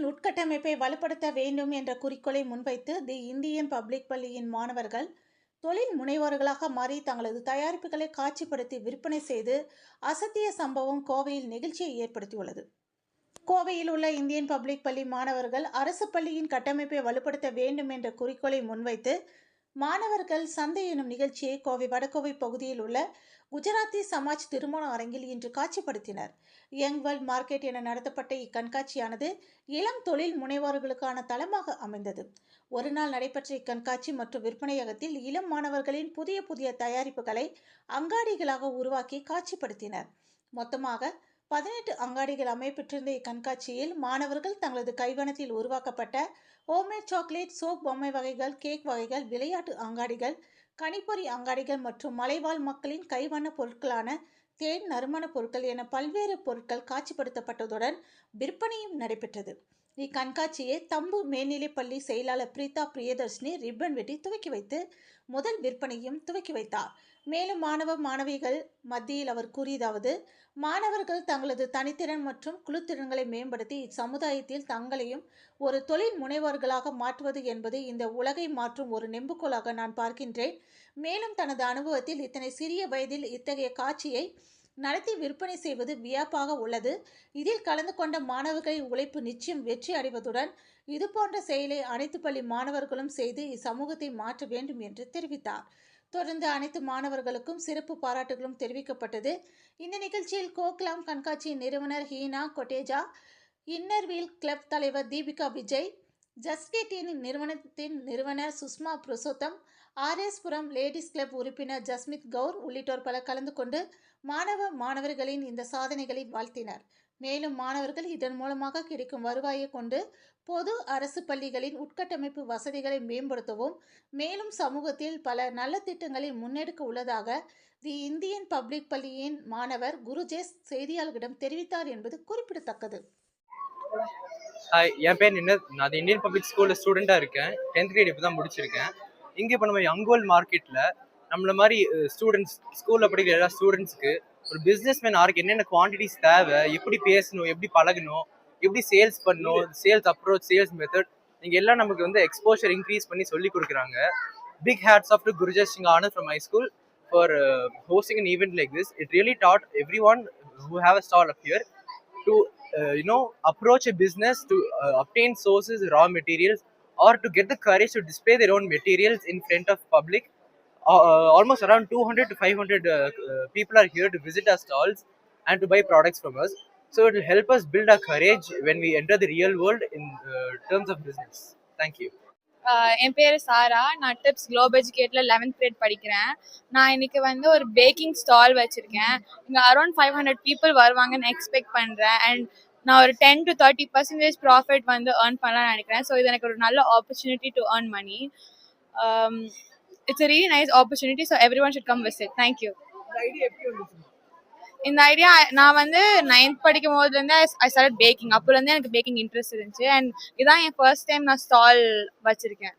உட்கட்டமைப்பை வலுப்படுத்த வேண்டும் என்ற குறிக்கோளை முன்வைத்து தி இந்தியன் பப்ளிக் பள்ளியின் மாணவர்கள் தொழில் முனைவோர்களாக மாறி தங்களது தயாரிப்புகளை காட்சிப்படுத்தி விற்பனை செய்து அசத்திய சம்பவம் கோவையில் நெகிழ்ச்சியை ஏற்படுத்தியுள்ளது. கோவையில் உள்ள இந்தியன் பப்ளிக் பள்ளி மாணவர்கள் அரசு பள்ளியின் கட்டமைப்பை வலுப்படுத்த வேண்டும் என்ற குறிக்கோளை முன்வைத்து மாணவர்கள் சந்தை எனும் நிகழ்ச்சியை கோவை வடகோவை பகுதியில் உள்ள குஜராத்தி சமாஜ் திருமண அரங்கில் இன்று காட்சிப்படுத்தினர். யங் வேர்ல்ட் மார்க்கெட் என நடத்தப்பட்ட இக்கண்காட்சியானது இளம் தொழில் முனைவோர்களுக்கான தளமாக அமைந்தது. ஒரு நாள் நடைபெற்ற இக்கண்காட்சி மற்றும் விற்பனையகத்தில் இளம் மாணவர்களின் புதிய புதிய தயாரிப்புகளை அங்காடிகளாக உருவாக்கி காட்சிப்படுத்தினர். மொத்தமாக 18 அங்காடிகள் அமைப்பெற்றிருந்த இக்கண்காட்சியில் மாணவர்கள் தங்களது கைவண்ணத்தில் உருவாக்கப்பட்ட ஹோம்மேட் சாக்லேட், சோப், பொம்மை வகைகள், கேக் வகைகள், விளையாட்டு அங்காடிகள், கணிப்பொறி அங்காடிகள் மற்றும் மலைவாழ் மக்களின் கைவண்ண பொருட்களான தேன், நறுமண பொருட்கள் என பல்வேறு பொருட்கள் காட்சிப்படுத்தப்பட்டதுடன் விற்பனையும் நடைபெற்றது. இக்கண்காட்சியை தம்பு மேல்நிலைப்பள்ளி செயலாளர் பிரீதா பிரியதர்ஷினி ரிப்பன் வெட்டி துவக்கி வைத்து முதல் விற்பனையும் துவக்கி வைத்தார். மேலும் மாணவ மாணவிகள் மத்தியில் அவர் கூறியதாவது: மாணவர்கள் தங்களது தனித்திறன் மற்றும் குழுத்திறன்களை மேம்படுத்தி இச்சமுதாயத்தில் தங்களையும் ஒரு தொழில் முனைவோர்களாக மாற்றுவது என்பது இந்த உலகை மாற்றும் ஒரு நெம்புகோலாக நான் பார்க்கின்றேன். மேலும் தனது அனுபவத்தில் இத்தனை சிறிய வயதில் இத்தகைய காட்சியை நடத்தி விற்பனை செய்வது வியப்பாக உள்ளது. இதில் கலந்து கொண்ட மாணவர்களின் உழைப்பு நிச்சயம் வெற்றி அடைவதுடன் இதுபோன்ற செயலை அனைத்து பள்ளி மாணவர்களும் செய்து இச்சமூகத்தை மாற்ற வேண்டும் என்று தெரிவித்தார். தொடர்ந்து அனைத்து மாணவர்களுக்கும் சிறப்பு பாராட்டுகளும் தெரிவிக்கப்பட்டது. இந்த நிகழ்ச்சியில் கோக்லாம் கண்காட்சியின் நிறுவனர் ஹீனா கொட்டேஜா, இன்னர்வீல் கிளப் தலைவர் தீபிகா விஜய், ஜஸ்கேட்டின் நிறுவனத்தின் நிறுவனர் சுஷ்மா புருஷோத்தம், ஆர்எஸ்புரம் லேடிஸ் கிளப் உறுப்பினர் ஜஸ்மித் கவுர் உள்ளிட்டோர் பலர் கலந்து கொண்டு மாணவர்களின் இந்த சாதனைகளை வாழ்த்தினர். மேலும் மாணவர்கள் இதன் மூலமாக கிடைக்கும் வருவாயை கொண்டு பொது அரசு பள்ளிகளின் உட்கட்டமைப்பு வசதிகளை மேம்படுத்தவும் மேலும் சமூகத்தில் பல நல்ல திட்டங்களை முன்னெடுக்க உள்ளதாக தி இந்தியன் பப்ளிக் பள்ளியின் மாணவர் குருஜேஷ் செய்தியாளர்களிடம் தெரிவித்தார் என்பது குறிப்பிடத்தக்கது. என் பேர் நான் இந்தியன் பப்ளிக் ஸ்கூலில் ஸ்டூடெண்ட்டாக இருக்கேன். 10th grade இப்போ தான் முடிச்சிருக்கேன். இங்கே இப்போ நம்ம யங் வேர்ல்ட் மார்க்கெட்டில் நம்மள மாதிரி ஸ்டூடெண்ட்ஸ் ஸ்கூலில் படிக்கிற எல்லா ஸ்டூடெண்ட்ஸ்க்கு ஒரு பிஸ்னஸ்மேன் ஆருக்கு என்னென்ன குவான்டிட்டிஸ் தேவை, எப்படி பேசணும், எப்படி பழகணும், எப்படி சேல்ஸ் பண்ணணும், சேல்ஸ் அப்ரோச், சேல்ஸ் மெத்தட், நீங்கள் எல்லாம் நமக்கு வந்து எக்ஸ்போஷர் இன்க்ரீஸ் பண்ணி சொல்லி கொடுக்குறாங்க. Big hats off to Gurujesh Singh Anand from my school for hosting an event like this. It really taught everyone who have a stall up here to approach a business, to obtain sources, raw materials, or to get the courage to display their own materials in front of public. Almost around 200 to 500 people are here to visit our stalls and to buy products from us. So it will help us build our courage when we enter the real world in terms of business. Thank you. என் பேர் சாரா. நான் tips global எஜுகேட்டில் 11th grade படிக்கிறேன். நான் இன்னைக்கு வந்து ஒரு packing stall வச்சுருக்கேன். இங்கே around 500 people வருவாங்கன்னு எக்ஸ்பெக்ட் பண்ணுறேன். அண்ட் நான் ஒரு 10 to 30% ப்ராஃபிட் வந்து ஏர்ன் பண்ணலாம்னு நினைக்கிறேன். ஸோ இது எனக்கு ஒரு நல்ல opportunity to earn money. It's a really nice opportunity, so everyone should come visit. Thank you. இந்த ஐடியா நான் வந்து 9th படிக்கும் போதுலேருந்து ஐ ஸ்டார்ட் பேக்கிங். அப்போலேருந்து எனக்கு பேக்கிங் இன்ட்ரெஸ்ட் இருந்துச்சு. அண்ட் இதான் என் ஃபர்ஸ்ட் டைம் நான் ஸ்டால் வச்சிருக்கேன்.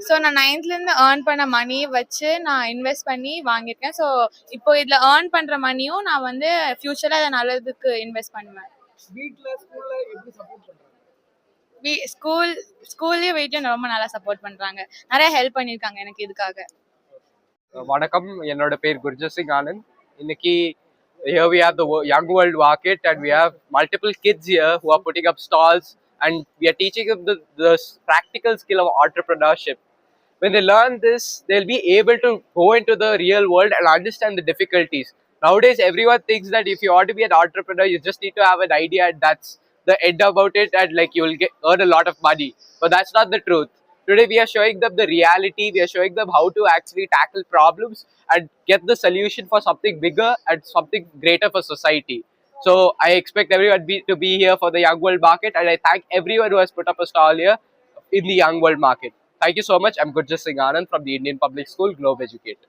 ஸோ நான் 9thலேருந்து ஏர்ன் பண்ண மணி வச்சு நான் இன்வெஸ்ட் பண்ணி வாங்கியிருக்கேன். ஸோ இப்போ இதில் ஏர்ன் பண்ணுற மணியும் நான் வந்து ஃபியூச்சரில் அதை நல்லதுக்கு இன்வெஸ்ட் பண்ணுவேன். ஸ்கூல்லயும் வீட்லயும் ரொம்ப நல்லா சப்போர்ட் பண்றாங்க. நிறைய ஹெல்ப் பண்ணிருக்காங்க எனக்கு இதுக்காக. வணக்கம், என்னோட பேர் குருஜேஷ் சிங் ஆனந்த். இன்னைக்கு here we have the young world market and we have multiple kids here who are putting up stalls and we are teaching them the practical skill of entrepreneurship. When they learn this, they'll be able to go into the real world and understand the difficulties. Nowadays everyone thinks that if you want to be an entrepreneur you just need to have an idea and that's the end about it, and like you will earn a lot of money. But that's not the truth. Today we are showing them the reality. We are showing them how to actually tackle problems and get the solution for something bigger and something greater for society. So I expect everyone to be here for the Young World Market, and I thank everyone who has put up a stall here in the Young World Market. Thank you so much. I'm Gurjeet Singh Anand from the Indian Public School, Globe Educate.